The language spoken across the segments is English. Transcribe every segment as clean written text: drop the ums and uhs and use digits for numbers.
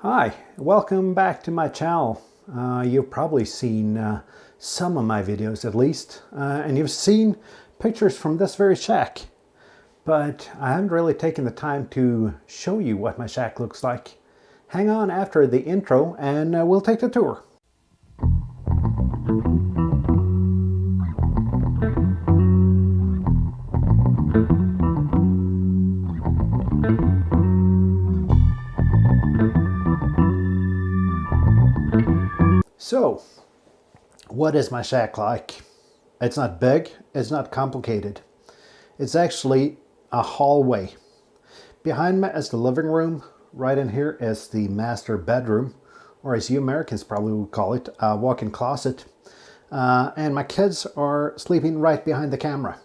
Hi, welcome back to my channel. You've probably seen some of my videos at least, and you've seen pictures from this very shack. But I haven't really taken the time to show you what my shack looks like. Hang on after the intro and we'll take the tour. So, what is my shack like? It's not big, it's not complicated. It's actually a hallway. Behind me is the living room. Right in here is the master bedroom, or as you Americans probably would call it, a walk-in closet. And my kids are sleeping right behind the camera.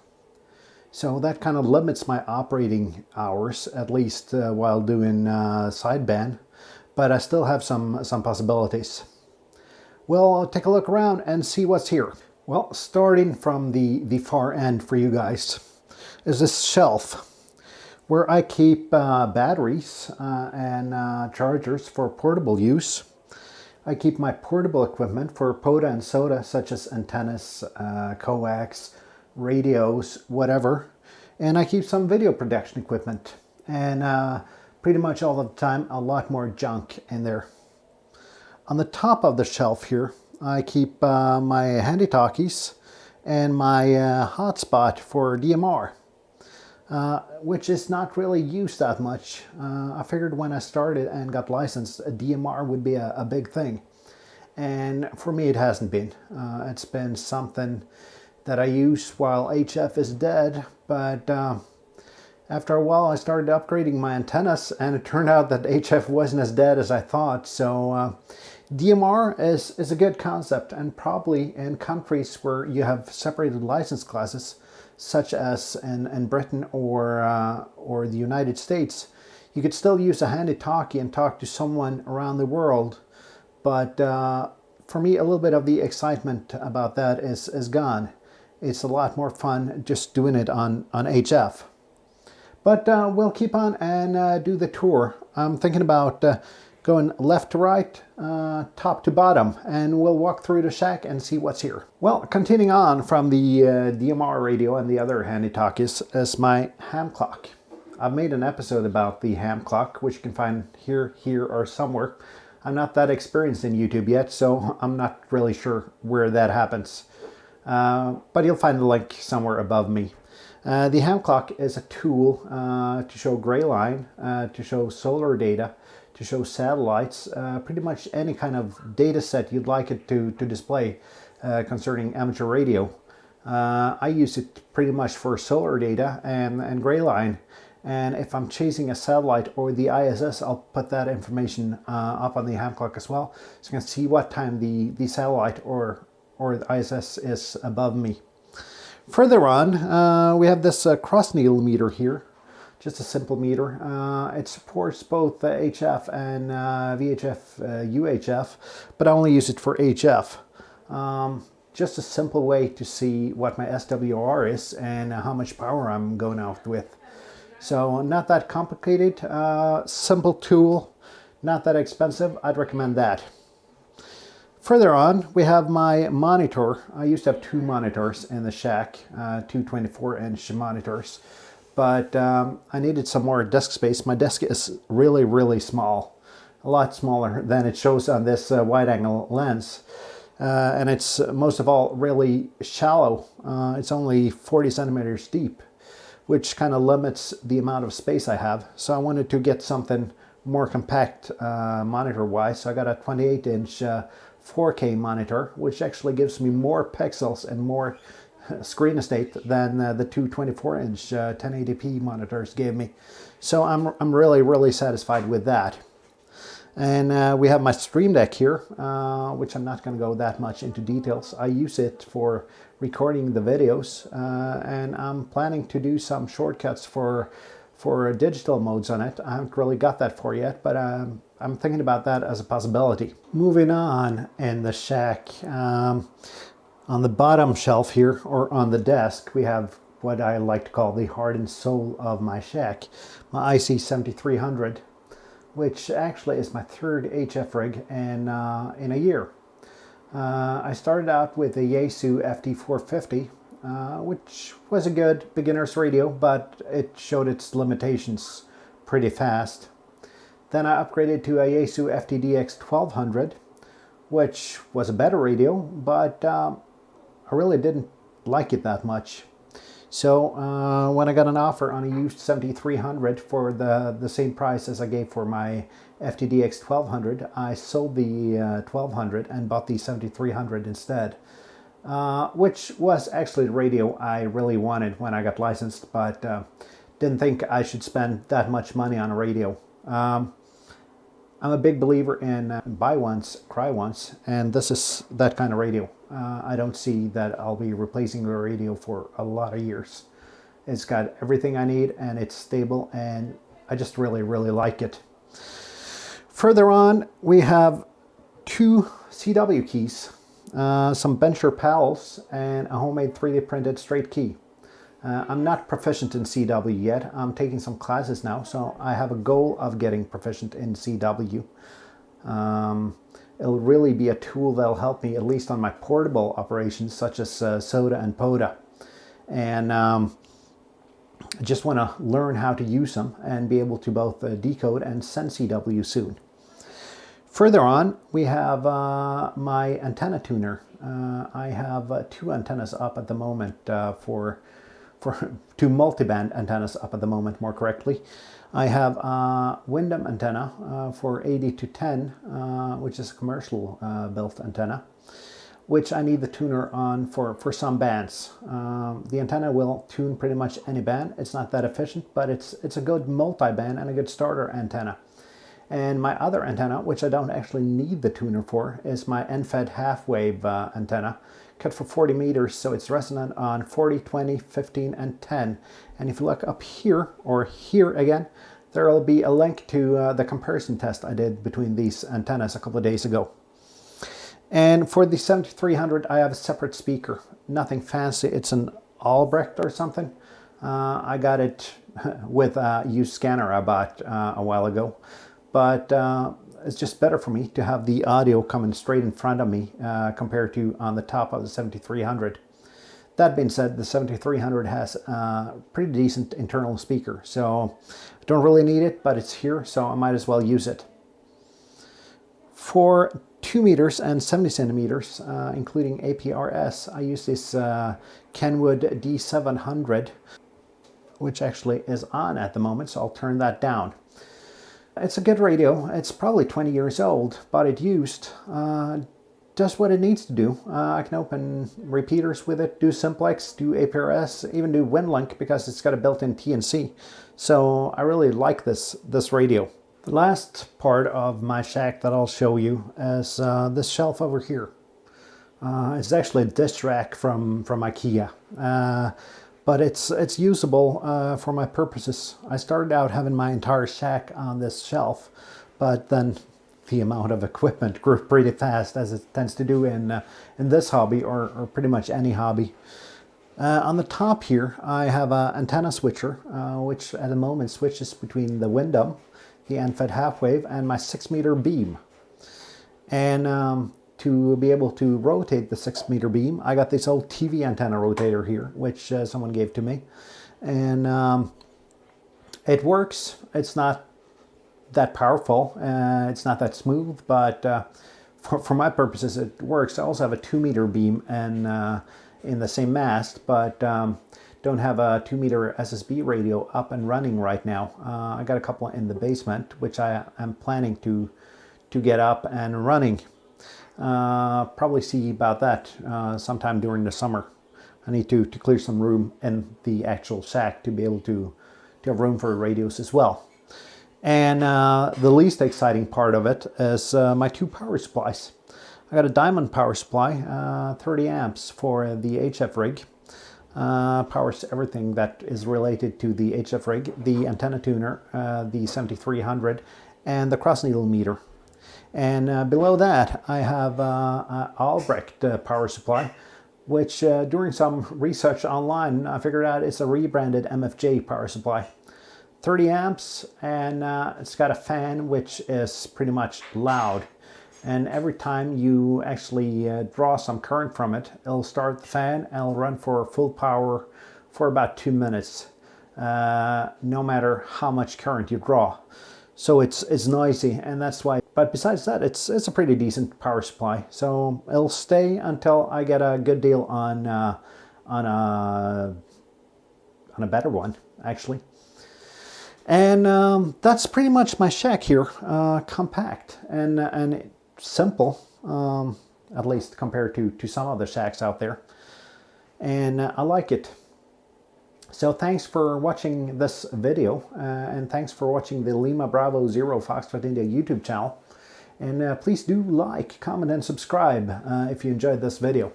So that kind of limits my operating hours, at least while doing sideband, but I still have some possibilities. We'll take a look around and see what's here. Well, starting from the far end for you guys is this shelf where I keep batteries and chargers for portable use. I keep my portable equipment for POTA and SOTA, such as antennas, coax, radios, whatever. And I keep some video production equipment. And pretty much all of the time, a lot more junk in there. On the top of the shelf here, I keep my handy talkies and my hotspot for DMR, which is not really used that much. I figured when I started and got licensed, a DMR would be a big thing. And for me, it hasn't been. It's been something that I use while HF is dead, but after a while I started upgrading my antennas and it turned out that HF wasn't as dead as I thought. So DMR is a good concept, and probably in countries where you have separated license classes, such as in Britain or the United States, you could still use a handy talkie and talk to someone around the world. But for me, a little bit of the excitement about that is gone. It's a lot more fun just doing it on HF. But we'll keep on and do the tour. I'm thinking about going left to right, top to bottom, and we'll walk through the shack and see what's here. Well, continuing on from the DMR radio and the other handy talkies is my ham clock. I've made an episode about the ham clock, which you can find here, or somewhere. I'm not that experienced in YouTube yet, so I'm not really sure where that happens. But you'll find the link somewhere above me. The ham clock is a tool to show gray line, to show solar data, to show satellites, pretty much any kind of data set you'd like it to display concerning amateur radio. I use it pretty much for solar data and gray line. And if I'm chasing a satellite or the ISS, I'll put that information up on the ham clock as well, so you can see what time the satellite or the ISS is above me. Further on, we have this cross needle meter here, just a simple meter. It supports both HF and VHF, UHF, but I only use it for HF. Just a simple way to see what my SWR is and how much power I'm going out with. So not that complicated, simple tool, not that expensive. I'd recommend that. Further on, we have my monitor. I used to have two monitors in the shack, two 24-inch monitors, but I needed some more desk space. My desk is really, really small, a lot smaller than it shows on this wide-angle lens. And it's most of all really shallow. It's only 40 centimeters deep, which kind of limits the amount of space I have. So I wanted to get something more compact monitor-wise. So I got a 28-inch 4K monitor, which actually gives me more pixels and more screen estate than the two 24-inch 1080p monitors gave me. So I'm really, really satisfied with that. And we have my Stream Deck here, which I'm not going to go that much into details. I use it for recording the videos, and I'm planning to do some shortcuts for digital modes on it. I haven't really got that for yet, but I'm thinking about that as a possibility. Moving on in the shack, on the bottom shelf here, or on the desk, we have what I like to call the heart and soul of my shack, my IC7300. which actually is my third HF rig in a year. I started out with the Yaesu FD450, which was a good beginner's radio, but it showed its limitations pretty fast. Then I upgraded to a Yaesu FTDX1200, which was a better radio, but I really didn't like it that much. So when I got an offer on a used 7300 for the same price as I gave for my FTDX 1200, I sold the 1200 and bought the 7300 instead, which was actually the radio I really wanted when I got licensed, but didn't think I should spend that much money on a radio. I'm a big believer in buy once, cry once, and this is that kind of radio. I don't see that I'll be replacing the radio for a lot of years. It's got everything I need and it's stable, and I just really, really like it. Further on, we have two CW keys, some Bencher Pals, and a homemade 3D printed straight key. I'm not proficient in CW yet. I'm taking some classes now, so I have a goal of getting proficient in CW. It'll really be a tool that'll help me, at least on my portable operations, such as SOTA and POTA. And I just want to learn how to use them and be able to both decode and send CW soon. Further on, we have my antenna tuner. I have two antennas up at the moment for two multiband antennas up at the moment, more correctly. I have a Windham antenna for 80 to 10, which is a commercial built antenna, which I need the tuner on for some bands. The antenna will tune pretty much any band. It's not that efficient, but it's a good multi-band and a good starter antenna. And my other antenna, which I don't actually need the tuner for, is my NFED half-wave antenna, cut for 40 meters, so it's resonant on 40, 20, 15, and 10. And if you look up here, or here again, there will be a link to the comparison test I did between these antennas a couple of days ago. And for the 7300, I have a separate speaker. Nothing fancy. It's an Albrecht or something. I got it with a used scanner I bought a while ago. But it's just better for me to have the audio coming straight in front of me compared to on the top of the 7300. That being said, the 7300 has a pretty decent internal speaker, so I don't really need it, but it's here, so I might as well use it. For 2 meters and 70 centimeters, including APRS, I use this Kenwood D700, which actually is on at the moment, so I'll turn that down. It's a good radio. It's probably 20 years old, but it used does what it needs to do. I can open repeaters with it, do simplex, do APRS, even do WinLink because it's got a built-in TNC. So I really like this radio. The last part of my shack that I'll show you is this shelf over here. It's actually a dish rack from IKEA. But it's usable for my purposes. I started out having my entire shack on this shelf, but then the amount of equipment grew pretty fast, as it tends to do in this hobby, or pretty much any hobby. On the top here, I have an antenna switcher, which at the moment switches between the Windham, the NFED half-wave, and my 6-meter beam. And to be able to rotate the 6-meter beam, I got this old TV antenna rotator here, which someone gave to me. And it works. It's not that powerful. It's not that smooth, but for my purposes, it works. I also have a 2-meter beam and in the same mast, but don't have a 2-meter SSB radio up and running right now. I got a couple in the basement, which I am planning to get up and running. Probably see about that sometime during the summer. I need to clear some room in the actual shack to be able to have room for radios as well. And the least exciting part of it is my 2 power supplies. I got a Diamond power supply, 30 amps for the HF rig. Powers everything that is related to the HF rig, the antenna tuner, the 7300, and the cross needle meter. And below that, I have an Albrecht power supply, which during some research online, I figured out it's a rebranded MFJ power supply. 30 amps, and it's got a fan which is pretty much loud. And every time you actually draw some current from it, it'll start the fan and it'll run for full power for about 2 minutes, no matter how much current you draw. So it's noisy, and that's why. But besides that, it's a pretty decent power supply. So it'll stay until I get a good deal on a better one, actually. And that's pretty much my shack here. Compact and simple, at least compared to some other shacks out there. And I like it. So thanks for watching this video, and thanks for watching the Lima Bravo Zero Foxtrot India YouTube channel. And please do like, comment, and subscribe if you enjoyed this video.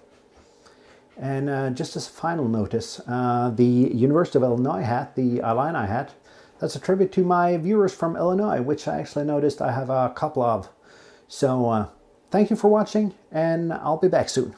And just as a final notice, the University of Illinois hat, the Illini hat, that's a tribute to my viewers from Illinois, which I actually noticed I have a couple of. So thank you for watching, and I'll be back soon.